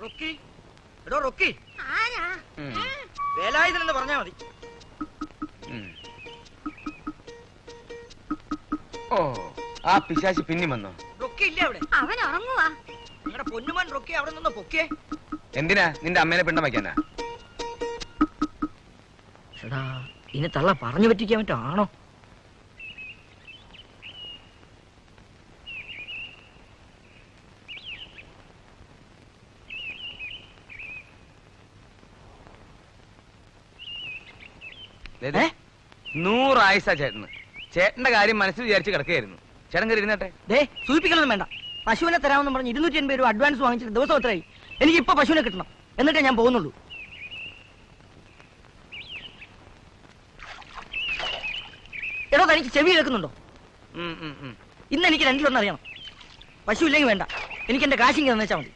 റൊക്കി എടോ റൊക്കി വേലായുധനെന്ന് പറഞ്ഞാ മതി. ഓ ആ പിശാചി പിന്നി വന്നോ? റൊക്കി ഇല്ലേ അവിടെ? അവൻ ഉറങ്ങുവാ. നിങ്ങളുടെ പൊന്നുമാൻ റൊക്കി അവിടെ നിന്ന് പൊക്കേ. എന്തിനാ നിന്റെ അമ്മേനെ പിണ്ടം വയ്ക്കാനാ? എടാ ഇനി തള്ള പറഞ്ഞു പറ്റിക്കാൻ പറ്റോ ആണോ? ദേ, 100 ആയുസാ ചേട്ടന്. ചേട്ടന്റെ കാര്യം മനസ്സിൽ വിചാരിച്ച് കിടക്കുകയായിരുന്നു. ചേട്ടൻ കയറി ഇരുന്നട്ടെ. ദേ സൂചിപ്പിക്കലൊന്നും വേണ്ട. പശുവിനെ തരാമെന്ന് പറഞ്ഞ് 280 രൂപ അഡ്വാൻസ് വാങ്ങിച്ചിട്ട് ദിവസം എത്രയായി? എനിക്ക് ഇപ്പൊ പശുവിനെ കിട്ടണം, എന്നിട്ടേ ഞാൻ പോകുന്നുള്ളൂ. എടോ തനിക്ക് ചെവി കേൾക്കുന്നുണ്ടോ? ഇന്ന് എനിക്ക് രണ്ടിലൊന്നും അറിയണം. പശു ഇല്ലെങ്കിൽ വേണ്ട, എനിക്ക് എന്റെ കാശിങ് തന്നേച്ചാ മതി.